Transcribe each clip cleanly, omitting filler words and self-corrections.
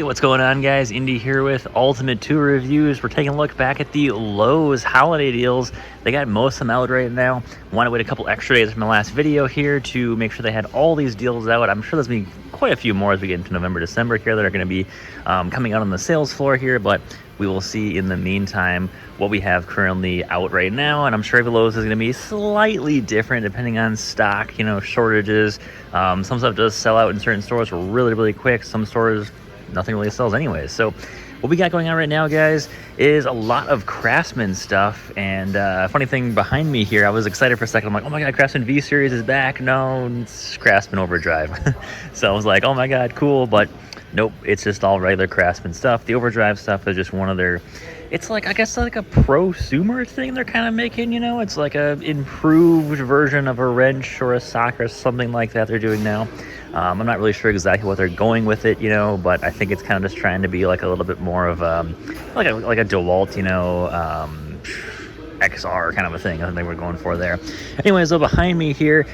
Hey, what's going on, guys? Indy here with Ultimate Tour Reviews. We're taking a look back at the Lowe's holiday deals. They got most of them out right now. Want to wait a couple extra days from the last video here to make sure they had all these deals out. I'm sure there's going to be quite a few more as we get into November, December here that are going to be coming out on the sales floor here, but we will see in the meantime what we have currently out right now. And I'm sure every Lowe's is going to be slightly different depending on stock, shortages. Some stuff does sell out in certain stores really, really quick. Some stores, nothing really sells anyways. So what we got going on right now, guys, is a lot of Craftsman stuff. And funny thing behind me here, I was excited for a second. I'm like, oh my God, Craftsman V-Series is back. No, it's Craftsman Overdrive. So I was like, oh my God, cool. But nope, it's just all regular Craftsman stuff. The Overdrive stuff is just one of their, it's like, I guess like a prosumer thing they're kind of making, It's like a improved version of a wrench or a sock or something like that they're doing now. I'm not really sure exactly what they're going with it, but I think it's kind of just trying to be like a little bit more of like a DeWalt, XR kind of a thing. I think we're going for there. Anyways, though, behind me here,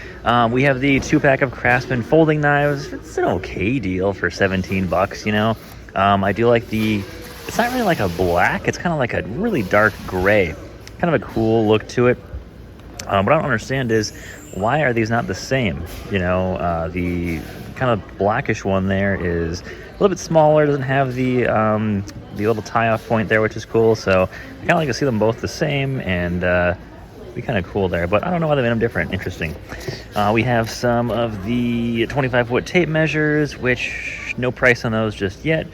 we have the 2-pack of Craftsman folding knives. It's an okay deal for $17, I do like it's not really like a black, it's kind of like a really dark gray. Kind of a cool look to it. What I don't understand is, why are these not the same? The kind of blackish one there is a little bit smaller, doesn't have the little tie-off point there, which is cool. So I kind of like to see them both the same, and be kind of cool there. But I don't know why they made them different. Interesting. We have some of the 25-foot tape measures, which no price on those just yet.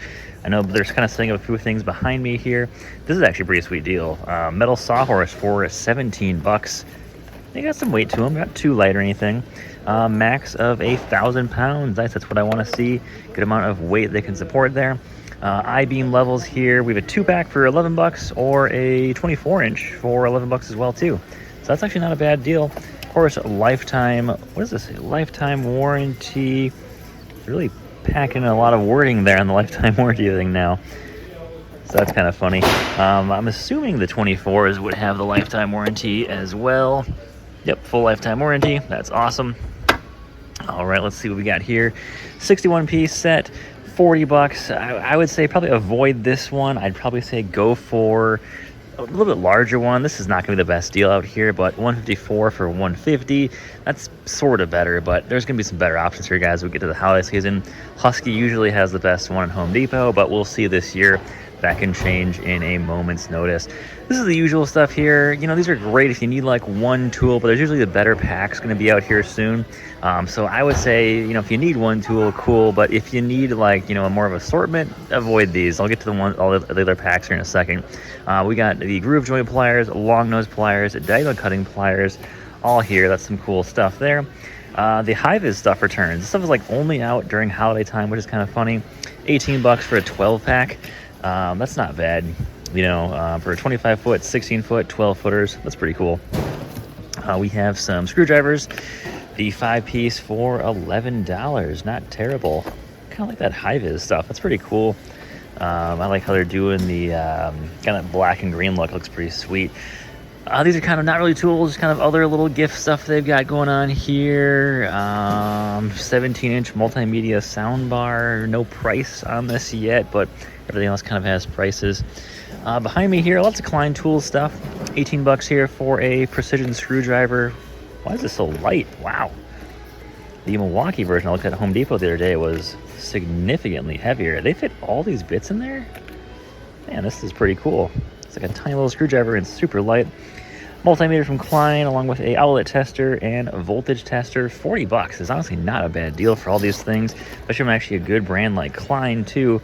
I know they're kind of setting up a few things behind me here. This is actually a pretty sweet deal. Metal Sawhorse for $17. They got some weight to them, not too light or anything. Max of 1,000 pounds. Nice, that's what I want to see. Good amount of weight they can support there. I-beam levels here. We have a 2-pack for $11 or a 24-inch for $11 as well too. So that's actually not a bad deal. Of course, lifetime, what does this say? Lifetime warranty. Really packing a lot of wording there on the lifetime warranty thing now. So that's kind of funny. I'm assuming the 24s would have the lifetime warranty as well. Yep, full lifetime warranty. That's awesome. All right, let's see what we got here. 61-piece set, $40. I would say probably avoid this one. I'd probably say go for a little bit larger one. This is not going to be the best deal out here, but $154 for $150. That's sort of better, but there's going to be some better options here, guys, as we get to the holiday season. Husky usually has the best one at Home Depot, but we'll see this year. That can change in a moment's notice. This is the usual stuff here. These are great if you need like one tool, but there's usually the better pack's going to be out here soon. So I would say, if you need one tool, cool. But if you need like, a more of assortment, avoid these. I'll get to all the other packs here in a second. We got the groove joint pliers, long nose pliers, diagonal cutting pliers, all here. That's some cool stuff there. The high-vis stuff returns. This stuff is like only out during holiday time, which is kind of funny. $18 for a 12-pack. That's not bad, for a 25-foot, 16-foot, 12-footers. That's pretty cool. We have some screwdrivers. The 5-piece for $11. Not terrible. Kind of like that high-vis stuff. That's pretty cool. I like how they're doing the kind of black and green look. Looks pretty sweet. These are kind of not really tools, just kind of other little gift stuff they've got going on here. 17-inch multimedia soundbar. No price on this yet, but everything else kind of has prices. Behind me here, lots of Klein Tools stuff. $18 here for a precision screwdriver. Why is this so light? Wow. The Milwaukee version I looked at Home Depot the other day was significantly heavier. They fit all these bits in there? Man, this is pretty cool. It's like a tiny little screwdriver and super light. Multimeter from Klein, along with a outlet tester and a voltage tester. $40 is honestly not a bad deal for all these things, especially from actually a good brand like Klein too.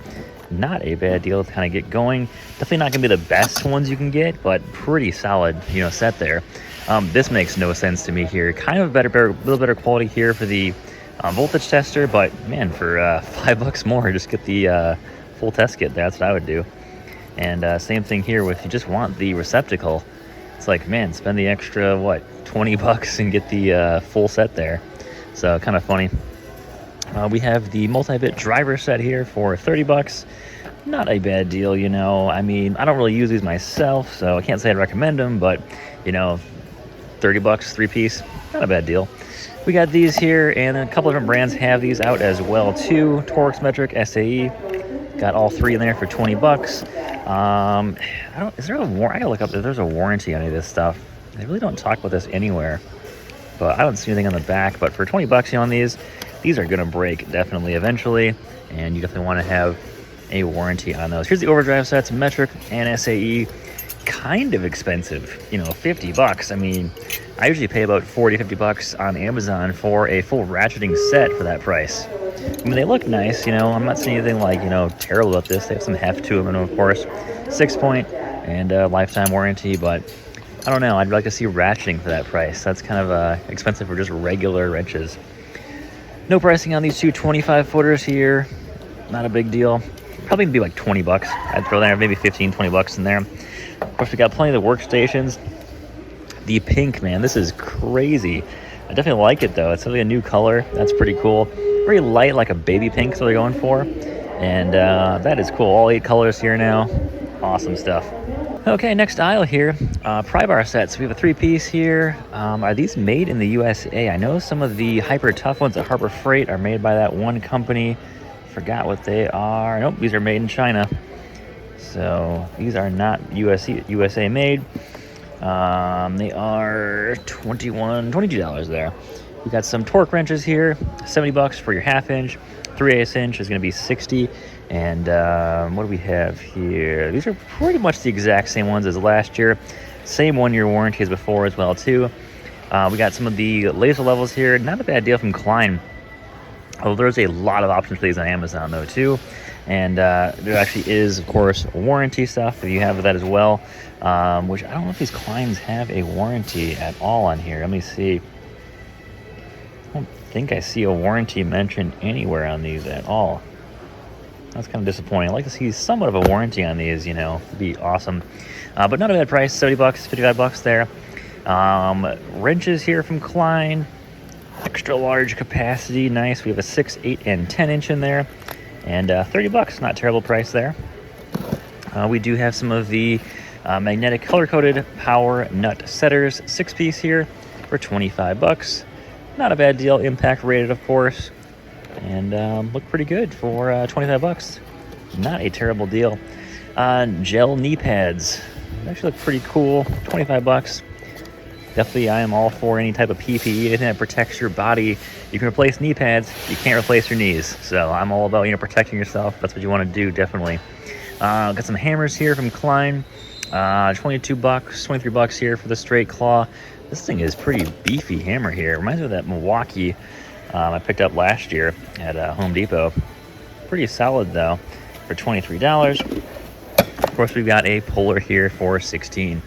Not a bad deal to kind of get going. Definitely not going to be the best ones you can get, but pretty solid, set there. This makes no sense to me here. Kind of a little better quality here for the voltage tester, but man, for $5 more, just get the full test kit. That's what I would do. And same thing here with, you just want the receptacle. It's like, man, spend the extra, $20 and get the full set there. So kind of funny. We have the multi-bit driver set here for $30. Not a bad deal, I mean, I don't really use these myself, so I can't say I'd recommend them, but, $30, 3-piece, not a bad deal. We got these here, and a couple different brands have these out as well too. Torx Metric SAE. Got all 3 in there for 20 bucks. I gotta look up if there's a warranty on any of this stuff. They really don't talk about this anywhere, but I don't see anything on the back. But for 20 bucks, on these are gonna break definitely eventually, and you definitely want to have a warranty on those. Here's the overdrive sets, metric and SAE. Kind of expensive, 50 bucks. I mean, I usually pay about 40-50 bucks on Amazon for a full ratcheting set for that price. I mean, they look nice, I'm not seeing anything like, terrible about this. They have some heft to them, and of course, 6-point and lifetime warranty, but I don't know. I'd like to see ratcheting for that price. That's kind of expensive for just regular wrenches. No pricing on these two 25-footers here. Not a big deal. Probably be like 20 bucks. I'd throw there maybe 15, 20 bucks in there. Of course, we got plenty of the workstations. The pink, man, this is crazy. I definitely like it, though. It's really a new color. That's pretty cool. Very light, like a baby pink, so they're going for. And that is cool. All 8 colors here now. Awesome stuff. Okay, next aisle here. Pry bar sets. We have a 3-piece here. Are these made in the USA? I know some of the hyper tough ones at Harbor Freight are made by that one company. Forgot what they are. Nope, these are made in China. So these are not USA made. They are $22 there. We got some torque wrenches here, 70 bucks for your 1/2 inch. 3/8 inch is going to be 60. And what do we have here? These are pretty much the exact same ones as last year. Same 1-year warranty as before as well too. We got some of the laser levels here. Not a bad deal from Klein. Oh, there's a lot of options for these on Amazon though too. And there actually is, of course, warranty stuff if you have that as well, which I don't know if these Kleins have a warranty at all on here. Let me see. I don't think I see a warranty mentioned anywhere on these at all. That's kind of disappointing. I'd like to see somewhat of a warranty on these, it'd be awesome. But not a bad price, 70 bucks, 55 bucks there. Wrenches here from Klein. Extra large capacity, nice. We have a 6, 8, and 10 inch in there. And 30 bucks, not terrible price there. We do have some of the magnetic color-coded power nut setters, 6-piece here for 25 bucks. Not a bad deal, impact rated, of course. And look pretty good for 25 bucks. Not a terrible deal. Gel knee pads. They actually look pretty cool, 25 bucks. Definitely, I am all for any type of PPE, anything that protects your body. You can replace knee pads, you can't replace your knees. So I'm all about, protecting yourself. That's what you want to do, definitely. Got some hammers here from Klein. 22 bucks, 23 bucks here for the straight claw. This thing is pretty beefy hammer here. Reminds me of that Milwaukee I picked up last year at Home Depot. Pretty solid, though, for $23. Of course, we've got a puller here for $16.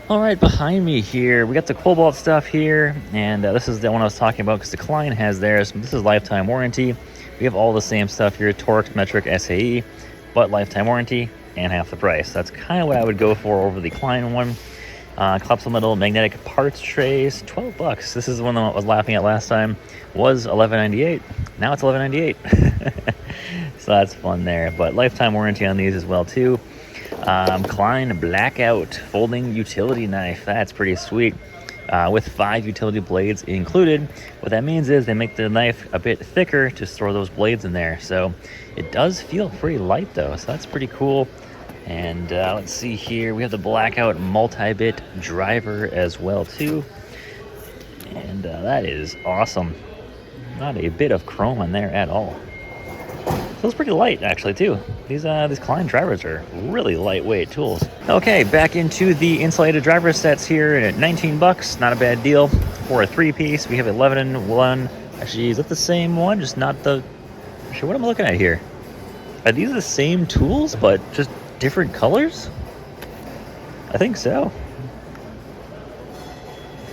All right, behind me here, we got the Cobalt stuff here, and this is the one I was talking about because the Klein has theirs. This is lifetime warranty. We have all the same stuff here, Torx, Metric, SAE, but lifetime warranty and half the price. That's kind of what I would go for over the Klein one. Klapsel metal magnetic parts trays, 12 bucks. This is the one that I was laughing at last time. Was $11.98. Now it's $11.98. So that's fun there. But lifetime warranty on these as well too. Klein Blackout folding utility knife. That's pretty sweet. With 5 utility blades included. What that means is they make the knife a bit thicker to store those blades in there. So it does feel pretty light though. So that's pretty cool. And let's see here. We have the Blackout multi-bit driver as well too. And that is awesome. Not a bit of chrome on there at all. Feels pretty light actually too. These Klein drivers are really lightweight tools. Okay, back into the insulated driver sets here at 19 bucks. Not a bad deal for a 3-piece. We have 11 and 1. Actually, is that the same one? Just not the... Actually, what am I looking at here? Are these the same tools but just different colors? I think so.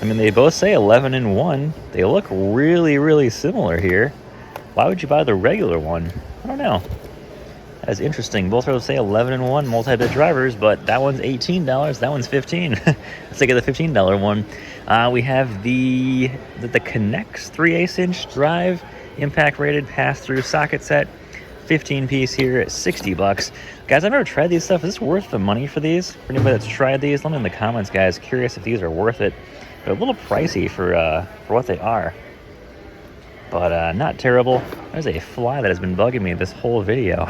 I mean, they both say 11 and 1. They look really, really similar here. Why would you buy the regular one? I don't know. That's interesting. Both of those say 11 and 1 multi-bit drivers, but that one's $18. That one's $15. Let's take the $15 one. We have the Connects 3/8 inch drive, impact rated pass-through socket set, 15-piece here at 60 bucks. Guys, I've never tried these stuff. Is this worth the money for these? For anybody that's tried these, let me know in the comments, guys. Curious if these are worth it. They're a little pricey for what they are. But not terrible. There's a fly that has been bugging me this whole video.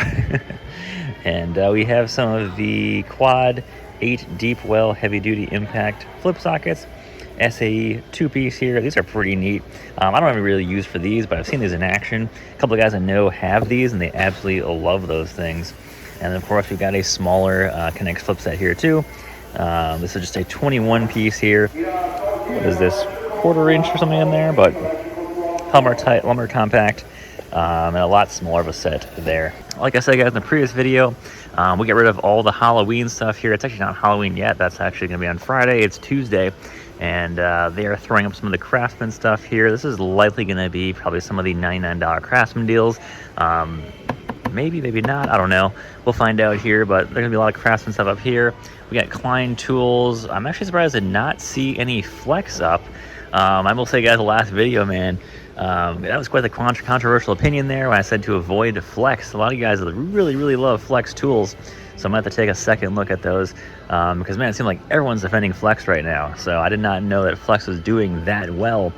And we have some of the quad 8 deep well heavy duty impact flip sockets. SAE 2-piece here. These are pretty neat. I don't have any really use for these, but I've seen these in action. A couple of guys I know have these, and they absolutely love those things. And then, of course, we've got a smaller Connect flip set here, too. This is just a 21-piece here. What is this? 1/4 inch or something in there, but lumber compact. And a lot smaller of a set there. Like I said, guys, in the previous video, we got rid of all the Halloween stuff here. It's actually not Halloween yet. That's actually going to be on Friday. It's Tuesday. And they are throwing up some of the Craftsman stuff here. This is likely going to be probably some of the $99 Craftsman deals. Maybe not. I don't know. We'll find out here, but there's going to be a lot of Craftsman stuff up here. We got Klein tools. I'm actually surprised to not see any Flex up. I will say, guys, the last video, man, that was quite the controversial opinion there when I said to avoid Flex. A lot of you guys really love Flex tools, so I'm going to have to take a second look at those because, man, it seems like everyone's defending Flex right now. So I did not know that Flex was doing that well.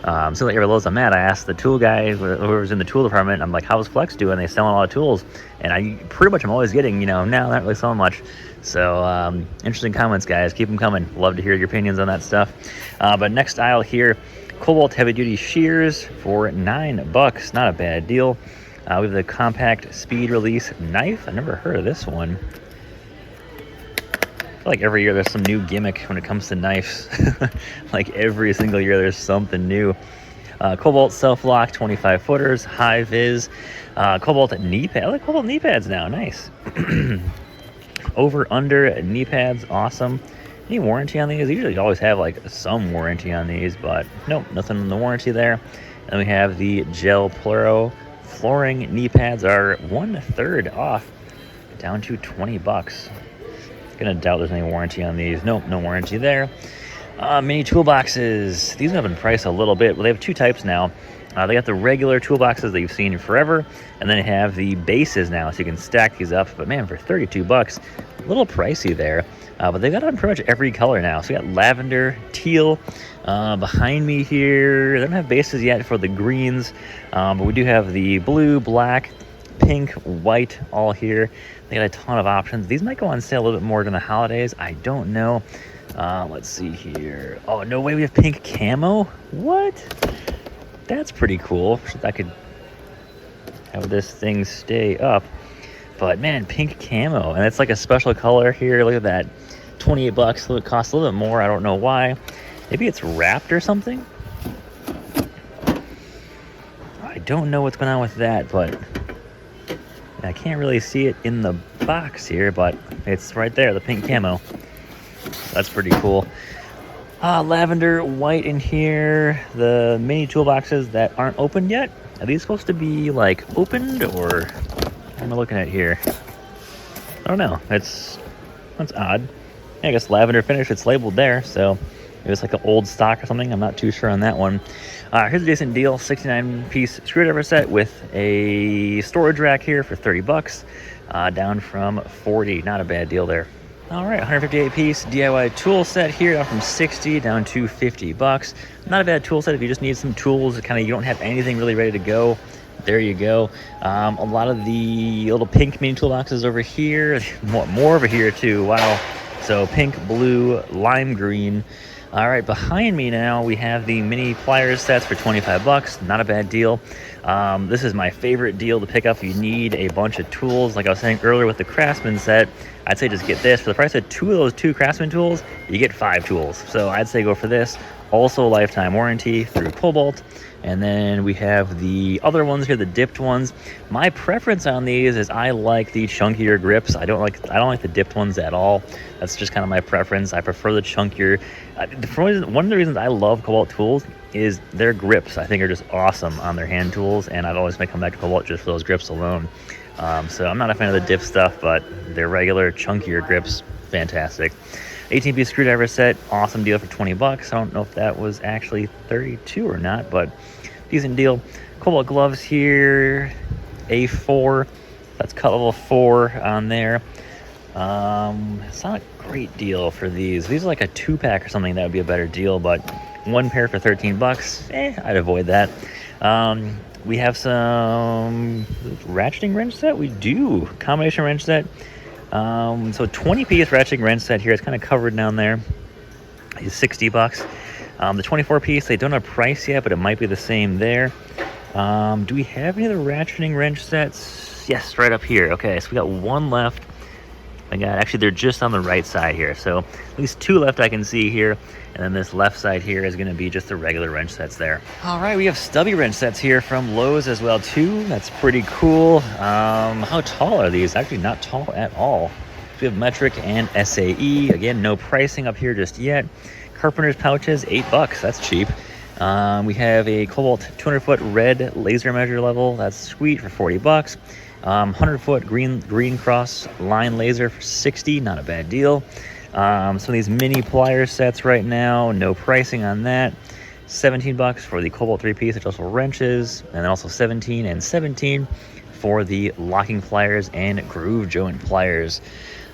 So like every I'm at, I asked the tool guy, whoever's in the tool department, I'm like, how's Flex doing? They selling a lot of tools, and I pretty much am always getting, no, not really selling much. So interesting comments, guys. Keep them coming. Love to hear your opinions on that stuff. But next aisle here, Cobalt heavy duty shears for $9. Not a bad deal. We have the compact speed release knife. I've never heard of this one. I feel like every year there's some new gimmick when it comes to knives. Like every single year there's something new. Cobalt self-lock 25 footers, high vis, Cobalt knee pad. I like Cobalt knee pads now. Nice. Over under knee pads, awesome. Any warranty on these? They usually always have like some warranty on these, but nope, nothing in the warranty there. And we have the gel pluro flooring knee pads are 1/3 off, down to $20. Gonna doubt there's any warranty on these. Nope, no warranty there. Mini toolboxes. These have been priced a little bit. Well, they have two types now. They got the regular toolboxes that you've seen forever, and then they have the bases now, so you can stack these up. But man, for $32, a little pricey there. But they've got it in pretty much every color now. So we got lavender, teal. Behind me here, they don't have bases yet for the greens, but we do have the blue, black, pink, white, all here. They got a ton of options. These might go on sale a little bit more during the holidays. I don't know. Let's see here. Oh, no way, we have pink camo? What? That's pretty cool. I could have this thing stay up. But man, pink camo, and it's like a special color here. Look at that, $28. It costs a little bit more. I don't know why. Maybe it's wrapped or something. I don't know what's going on with that, but I can't really see it in the box here, but it's right there, the pink camo. That's pretty cool. Lavender, white in here. The mini toolboxes that aren't opened yet. Are these supposed to be like opened, or what am I looking at here? I don't know. That's odd. I guess lavender finish, it's labeled there, so maybe it's like an old stock or something. I'm not too sure on that one. Here's a decent deal. 69-piece screwdriver set with a storage rack here for $30, down from $40. Not a bad deal there. All right, 158-piece DIY tool set here, down from $60 down to $50. Not a bad tool set if you just need some tools. You don't have anything really ready to go. There you go. A lot of the little pink mini toolboxes over here. More over here too. Wow. So pink, blue, lime green. All right, behind me now we have the mini pliers sets for $25. Not a bad deal. This is my favorite deal to pick up if you need a bunch of tools. Like I was saying earlier with the Craftsman set, I'd say just get this. For the price of two of those two Craftsman tools, you get 5 tools. So I'd say go for this. Also lifetime warranty through Cobalt. And then we have the other ones here, the dipped ones. My preference on these is I like the chunkier grips. I don't like the dipped ones at all. That's just kind of my preference. I prefer the chunkier. One of the reasons I love Cobalt tools is their grips. I think are just awesome on their hand tools, and I'd always come back to Cobalt just for those grips alone. So I'm not a fan of the dip stuff, but their regular chunkier grips, fantastic. 18-piece screwdriver set, awesome deal for $20. I don't know if that was actually 32 or not, but decent deal. Cobalt gloves here, A4. That's cut level 4 on there. It's not a great deal for these. These are like a 2-pack or something that would be a better deal, but one pair for $13, I'd avoid that. We have some ratcheting wrench set. We do combination wrench set. So 20-piece ratcheting wrench set here. It's kind of covered down there. It's $60. The 24-piece, they don't have price yet, but it might be the same there. Do we have any other ratcheting wrench sets? Yes, right up here. Okay, so we got one left. Actually, they're just on the right side here. So at least two left I can see here. And then this left side here is going to be just the regular wrench sets there. All right, we have stubby wrench sets here from Lowe's as well, too. That's pretty cool. How tall are these? Actually, not tall at all. We have metric and SAE. Again, no pricing up here just yet. Carpenter's pouches, $8. That's cheap. We have a Cobalt 200-foot red laser measure level. That's sweet for $40. 100-foot green cross line laser for $60. Not a bad deal. Some of these mini pliers sets right now, no pricing on that. $17 for the Cobalt 3-piece, which also wrenches, and then also $17 and $17 for the locking pliers and groove joint pliers.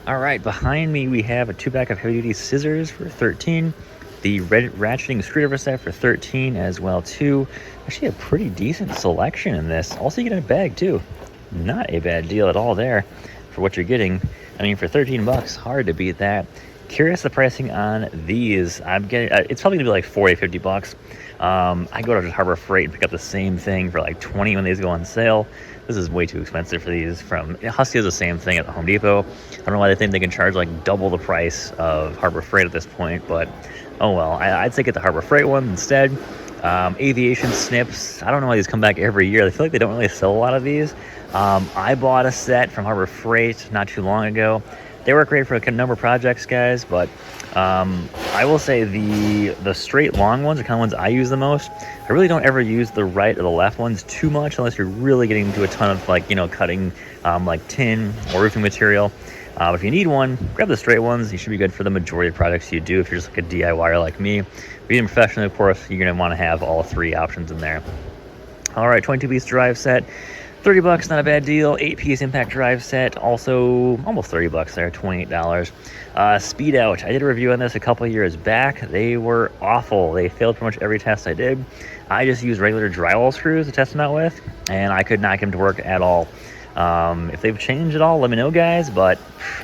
All right, behind me we have a 2-pack of heavy-duty scissors for $13. The red ratcheting screwdriver set for $13 as well too. Actually a pretty decent selection in this. Also, you get a bag too. Not a bad deal at all there for what you're getting. I mean, for $13, hard to beat that. Curious the pricing on these. I'm getting it's probably gonna be like $40-50. I go to just Harbor Freight and pick up the same thing for like $20 when these go on sale. This is way too expensive for these. From Husky is the same thing at the Home Depot. I don't know why they think they can charge like double the price of Harbor Freight at this point, but oh well. I'd say get the Harbor Freight one instead. Aviation snips. I don't know why these come back every year. I feel like they don't really sell a lot of these. I bought a set from Harbor Freight not too long ago. They work great for a number of projects, guys, but I will say the straight long ones are kind of ones I use the most. I really don't ever use the right or the left ones too much unless you're really getting into a ton of cutting like tin or roofing material. But if you need one, grab the straight ones. You should be good for the majority of projects you do if you're just like a DIYer like me. If you're a professional, of course, you're going to want to have all three options in there. All right, 22-piece drive set. $30, not a bad deal. 8-piece impact drive set, also almost $30 there, $28. Speed out. I did a review on this a couple years back. They were awful. They failed pretty much every test I did. I just used regular drywall screws to test them out with, and I could not get them to work at all. If they've changed at all, let me know, guys, but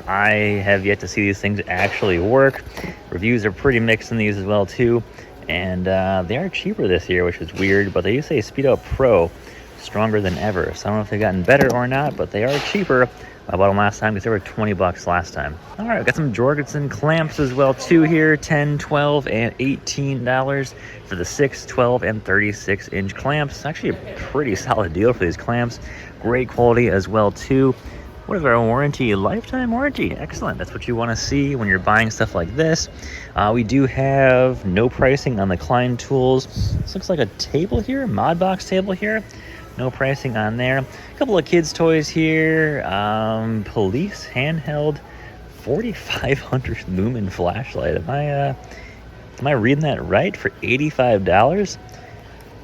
I have yet to see these things actually work. Reviews are pretty mixed in these as well, too, and they are cheaper this year, which is weird, but they do say Speed Out Pro, stronger than ever. So I don't know if they've gotten better or not, but they are cheaper. I bought them last time because they were $20 last time. All right, I've got some Jorgensen clamps as well too here. $10, $12, and $18 for the 6, 12, and 36-inch clamps. Actually a pretty solid deal for these clamps. Great quality as well too. What is our warranty? Lifetime warranty. Excellent. That's what you want to see when you're buying stuff like this. We do have no pricing on the Klein tools. This looks like a table here, mod box table here. No pricing on there. A couple of kids' toys here. Police handheld 4500 lumen flashlight. Am I reading that right? For $85?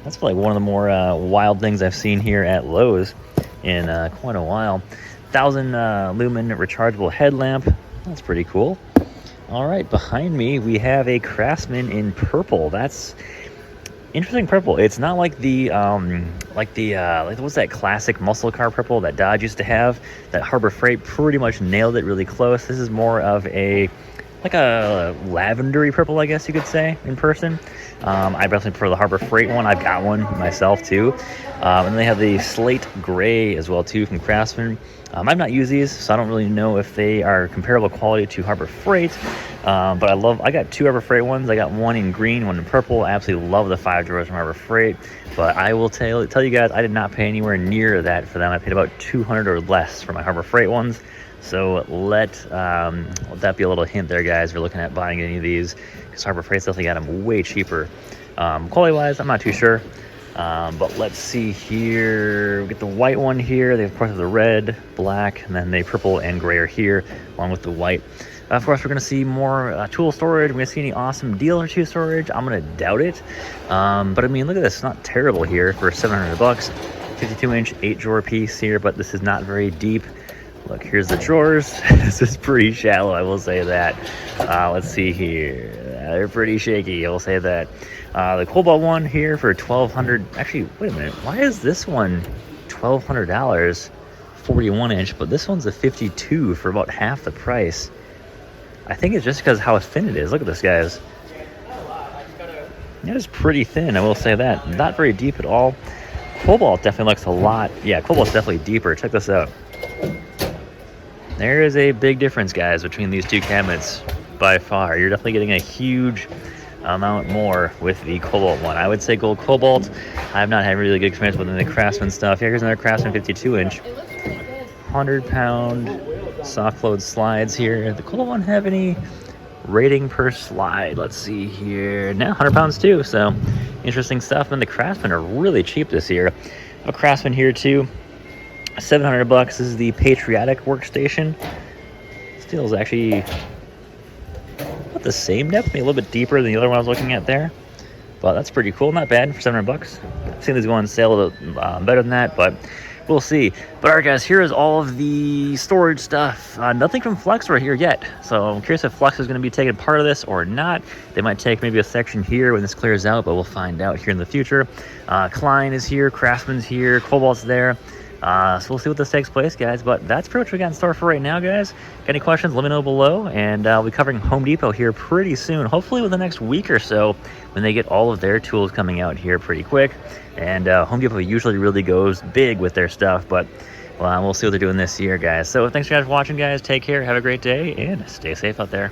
That's like one of the more wild things I've seen here at Lowe's in quite a while. 1000 lumen rechargeable headlamp. That's pretty cool. All right, behind me we have a Craftsman in purple. That's interesting purple. It's not like the what's that classic muscle car purple that Dodge used to have. That Harbor Freight pretty much nailed it really close. This is more of a lavendery purple, I guess you could say, in person. I definitely prefer the Harbor Freight one. I've got one myself too. And they have the slate gray as well too from Craftsman. I've not used these, so I don't really know if they are comparable quality to Harbor Freight. But I got two Harbor Freight ones. I got one in green, one in purple. I absolutely love the 5 drawers from Harbor Freight. But I will tell you guys, I did not pay anywhere near that for them. I paid about $200 or less for my Harbor Freight ones. So let that be a little hint there, guys, if you're looking at buying any of these, because Harbor Freight's definitely got them way cheaper. Quality-wise, I'm not too sure. But let's see here. We get the white one here. They, of course, have the red, black, and then the purple and gray are here, along with the white. Of course, we're going to see more tool storage. We're going to see any awesome deal or tool storage. I'm going to doubt it. But, I mean, look at this. It's not terrible here for $700. 52-inch, 8-drawer piece here, but this is not very deep. Look, here's the drawers. This is pretty shallow, I will say that. Let's see here. They're pretty shaky, I will say that. The Cobalt one here for $1,200. Actually, wait a minute. Why is this one $1,200? 41 inch, but this one's a 52 for about half the price. I think it's just because how thin it is. Look at this, guys. It is pretty thin, I will say that. Not very deep at all. Cobalt definitely looks a lot. Yeah, Cobalt's definitely deeper. Check this out. There is a big difference, guys, between these two cabinets by far. You're definitely getting a huge amount more with the Cobalt one. I would say Gold Cobalt. I have not had really good experience with the Craftsman stuff. Here's another Craftsman 52 inch. 100-pound soft load slides here. The Cobalt one have any rating per slide? Let's see here. Now 100 pounds too, so interesting stuff. And the Craftsman are really cheap this year. I have a Craftsman here too. $700. This is the Patriotic workstation. Steel is actually about the same depth, maybe a little bit deeper than the other one I was looking at there. But that's pretty cool. Not bad for $700. I've seen these go on sale a little better than that, but we'll see. But all right, guys, here is all of the storage stuff. Nothing from Flex right here yet. So I'm curious if Flex is going to be taking part of this or not. They might take maybe a section here when this clears out, but we'll find out here in the future. Klein is here, Craftsman's here, Cobalt's there. So we'll see what this takes place, guys. But that's pretty much what we got in store for right now, guys. Got any questions, let me know below. And I'll be covering Home Depot here pretty soon, hopefully within the next week or so, when they get all of their tools coming out here pretty quick. And Home Depot usually really goes big with their stuff, but we'll see what they're doing this year, guys. So thanks, guys, for watching, guys. Take care, have a great day, and stay safe out there.